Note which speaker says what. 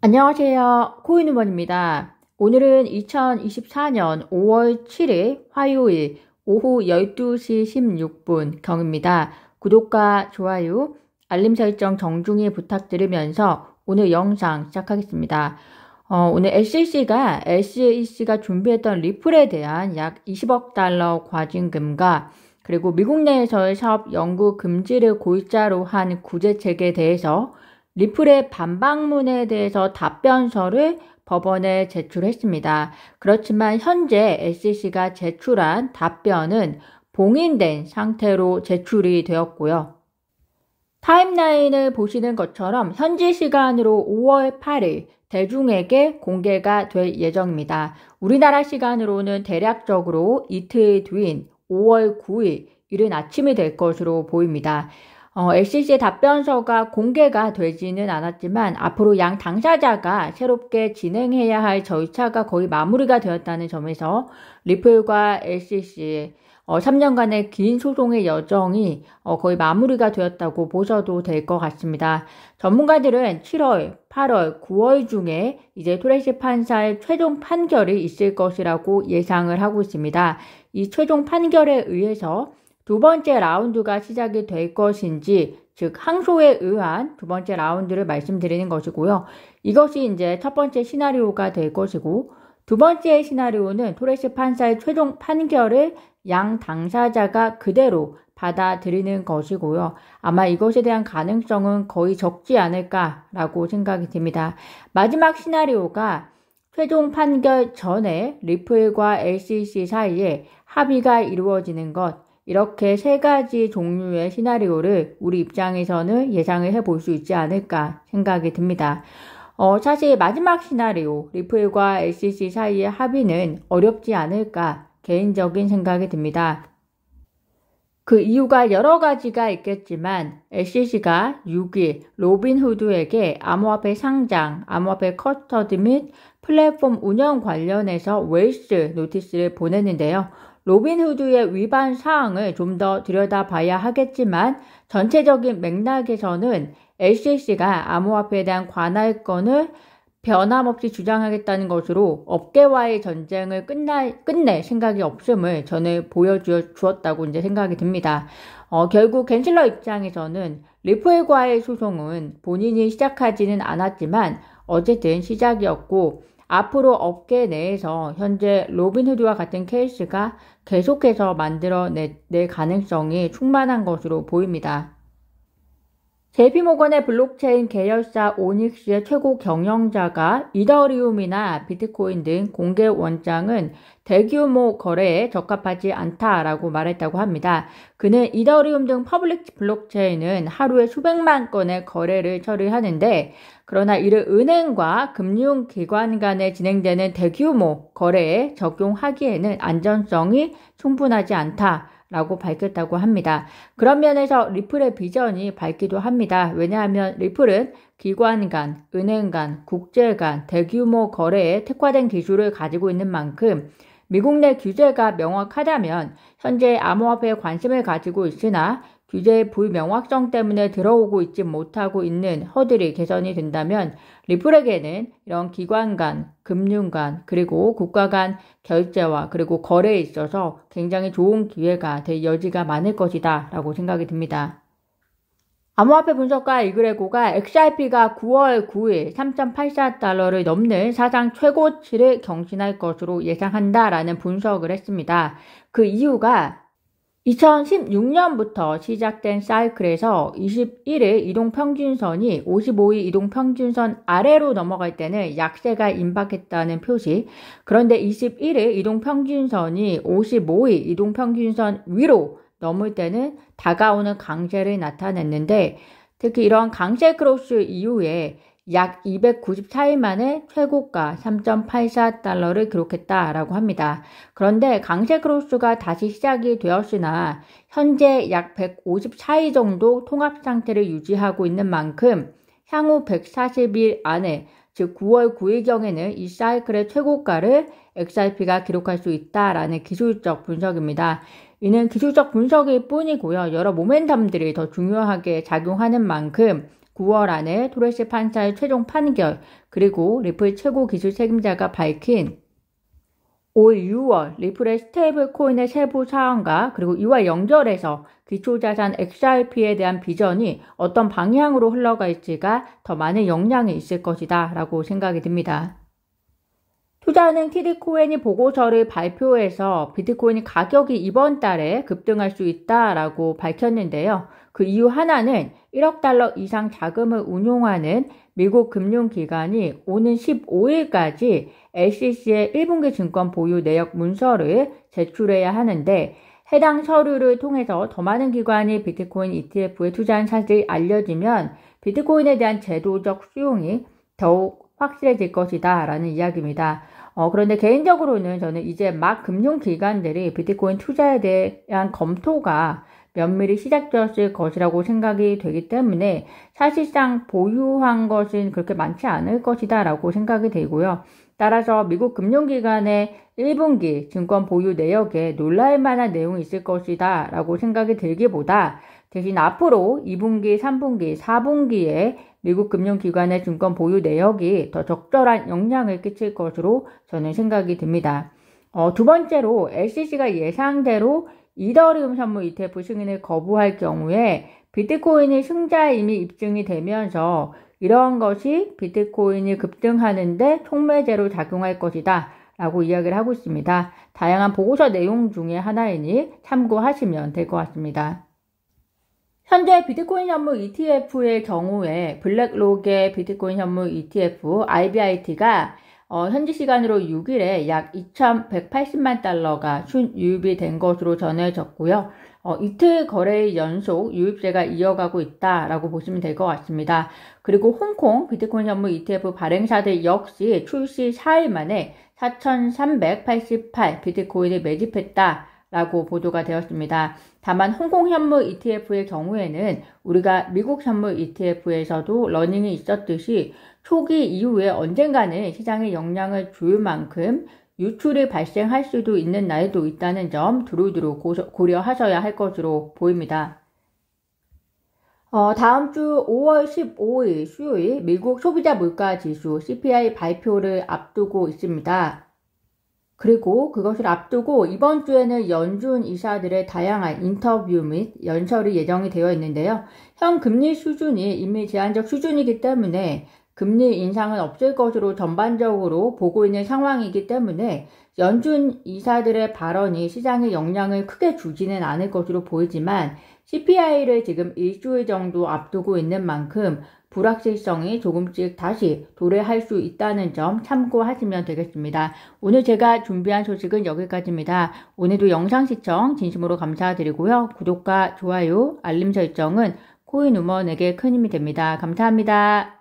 Speaker 1: 안녕하세요. 코인우먼입니다. 오늘은 2024년 5월 7일 화요일 오후 12시 16분 경입니다. 구독과 좋아요, 알림 설정 정중히 부탁드리면서 오늘 영상 시작하겠습니다. 오늘 SEC가 준비했던 리플에 대한 약 20억 달러 과징금과 그리고 미국 내에서의 사업 연구 금지를 골자로 한 구제책에 대해서 리플의 반박문에 대해서 답변서를 법원에 제출했습니다. 그렇지만 현재 SEC가 제출한 답변은 봉인된 상태로 제출이 되었고요. 타임라인을 보시는 것처럼 현지 시간으로 5월 8일 대중에게 공개가 될 예정입니다. 우리나라 시간으로는 대략적으로 이틀 뒤인 5월 9일 이른 아침이 될 것으로 보입니다. SEC의 답변서가 공개가 되지는 않았지만 앞으로 양 당사자가 새롭게 진행해야 할 절차가 거의 마무리가 되었다는 점에서 리플과 SEC의 3년간의 긴 소송의 여정이 거의 마무리가 되었다고 보셔도 될 것 같습니다. 전문가들은 7월, 8월, 9월 중에 이제 토레시 판사의 최종 판결이 있을 것이라고 예상을 하고 있습니다. 이 최종 판결에 의해서 두 번째 라운드가 시작이 될 것인지, 즉 항소에 의한 두 번째 라운드를 말씀드리는 것이고요. 이것이 이제 첫 번째 시나리오가 될 것이고, 두 번째 시나리오는 토레시 판사의 최종 판결을 양 당사자가 그대로 받아들이는 것이고요. 아마 이것에 대한 가능성은 거의 적지 않을까라고 생각이 듭니다. 마지막 시나리오가 최종 판결 전에 리플과 SEC 사이에 합의가 이루어지는 것, 이렇게 세 가지 종류의 시나리오를 우리 입장에서는 예상을 해볼 수 있지 않을까 생각이 듭니다. 사실 마지막 시나리오, 리플과 SEC 사이의 합의는 어렵지 않을까 개인적인 생각이 듭니다. 그 이유가 여러 가지가 있겠지만 SEC가 6일 로빈후드에게 암호화폐 상장, 암호화폐 커스터디 및 플랫폼 운영 관련해서 웨이스 노티스를 보냈는데요. 로빈후드의 위반 사항을 좀 더 들여다봐야 하겠지만 전체적인 맥락에서는 SEC가 암호화폐에 대한 관할권을 변함없이 주장하겠다는 것으로 업계와의 전쟁을 끝낼 생각이 없음을 저는 보여주었다고 이제 생각이 듭니다. 결국 겐슬러 입장에서는 리플과의 소송은 본인이 시작하지는 않았지만 어쨌든 시작이었고, 앞으로 업계 내에서 현재 로빈후드와 같은 케이스가 계속해서 만들어낼 가능성이 충만한 것으로 보입니다. JP모건의 블록체인 계열사 오닉스의 최고 경영자가 이더리움이나 비트코인 등 공개 원장은 대규모 거래에 적합하지 않다라고 말했다고 합니다. 그는 이더리움 등 퍼블릭 블록체인은 하루에 수백만 건의 거래를 처리하는데, 그러나 이를 은행과 금융기관 간에 진행되는 대규모 거래에 적용하기에는 안전성이 충분하지 않다라고 밝혔다고 합니다. 그런 면에서 리플의 비전이 밝기도 합니다. 왜냐하면 리플은 기관 간, 은행 간, 국제 간 대규모 거래에 특화된 기술을 가지고 있는 만큼 미국 내 규제가 명확하다면 현재 암호화폐에 관심을 가지고 있으나 규제의 불명확성 때문에 들어오고 있지 못하고 있는 허들이 개선이 된다면 리플에게는 이런 기관 간, 금융 간, 그리고 국가 간 결제와 그리고 거래에 있어서 굉장히 좋은 기회가 될 여지가 많을 것이다 라고 생각이 듭니다. 암호화폐 분석가 이그레고가 XRP가 9월 9일 3.84달러를 넘는 사상 최고치를 경신할 것으로 예상한다라는 분석을 했습니다. 그 이유가 2016년부터 시작된 사이클에서 21일 이동평균선이 55일 이동평균선 아래로 넘어갈 때는 약세가 임박했다는 표시, 그런데 21일 이동평균선이 55일 이동평균선 위로 넘을 때는 다가오는 강세를 나타냈는데, 특히 이런 강세 크로스 이후에 약 294일 만에 최고가 3.84달러를 기록했다라고 합니다. 그런데 강세 크로스가 다시 시작이 되었으나 현재 약 154일 정도 통합 상태를 유지하고 있는 만큼 향후 140일 안에, 즉 9월 9일경에는 이 사이클의 최고가를 XRP가 기록할 수 있다라는 기술적 분석입니다. 이는 기술적 분석일 뿐이고요. 여러 모멘텀들이 더 중요하게 작용하는 만큼 9월 안에 토레스 판사의 최종 판결, 그리고 리플 최고 기술 책임자가 밝힌 올 6월 리플의 스테이블 코인의 세부 사항과 그리고 이와 연결해서 기초자산 XRP에 대한 비전이 어떤 방향으로 흘러갈지가 더 많은 영향이 있을 것이다 라고 생각이 듭니다. 투자은행 TD코인이 보고서를 발표해서 비트코인이 가격이 이번 달에 급등할 수 있다라고 밝혔는데요. 그 이유 하나는 1억 달러 이상 자금을 운용하는 미국 금융기관이 오는 15일까지 SEC의 1분기 증권 보유 내역 문서를 제출해야 하는데 해당 서류를 통해서 더 많은 기관이 비트코인 ETF에 투자한 사실이 알려지면 비트코인에 대한 제도적 수용이 더욱 확실해질 것이다 라는 이야기입니다. 그런데 개인적으로는 저는 이제 막 금융기관들이 비트코인 투자에 대한 검토가 면밀히 시작되었을 것이라고 생각이 되기 때문에 사실상 보유한 것은 그렇게 많지 않을 것이다 라고 생각이 되고요. 따라서 미국 금융기관의 1분기 증권 보유 내역에 놀랄 만한 내용이 있을 것이다 라고 생각이 들기보다 대신 앞으로 2분기, 3분기, 4분기에 미국 금융기관의 증권 보유 내역이 더 적절한 영향을 끼칠 것으로 저는 생각이 듭니다. 두 번째로 SEC가 예상대로 이더리움 선물 ETF 승인을 거부할 경우에 비트코인이 승자에 이미 입증이 되면서 이러한 것이 비트코인이 급등하는데 촉매제로 작용할 것이다 라고 이야기를 하고 있습니다. 다양한 보고서 내용 중에 하나이니 참고하시면 될 것 같습니다. 현재 비트코인 현물 ETF의 경우에 블랙록의 비트코인 현물 ETF IBIT가 현지 시간으로 6일에 약 2,180만 달러가 순유입이 된 것으로 전해졌고요. 이틀 거래의 연속 유입세가 이어가고 있다라고 보시면 될 것 같습니다. 그리고 홍콩 비트코인 현물 ETF 발행사들 역시 출시 4일 만에 4,388 비트코인을 매집했다. 라고 보도가 되었습니다. 다만 홍콩 현물 ETF의 경우에는 우리가 미국 현물 ETF에서도 러닝이 있었듯이 초기 이후에 언젠가는 시장에 영향을 줄 만큼 유출이 발생할 수도 있는 날도 있다는 점 두루두루 고려하셔야 할 것으로 보입니다. 다음 주 5월 15일 수요일 미국 소비자 물가 지수 CPI 발표를 앞두고 있습니다. 그리고 그것을 앞두고 이번 주에는 연준 이사들의 다양한 인터뷰 및 연설이 예정이 되어 있는데요. 현 금리 수준이 이미 제한적 수준이기 때문에 금리 인상은 없을 것으로 전반적으로 보고 있는 상황이기 때문에 연준 이사들의 발언이 시장에 영향을 크게 주지는 않을 것으로 보이지만 CPI를 지금 일주일 정도 앞두고 있는 만큼 불확실성이 조금씩 다시 도래할 수 있다는 점 참고하시면 되겠습니다. 오늘 제가 준비한 소식은 여기까지입니다. 오늘도 영상 시청 진심으로 감사드리고요. 구독과 좋아요, 알림 설정은 코인우먼에게 큰 힘이 됩니다. 감사합니다.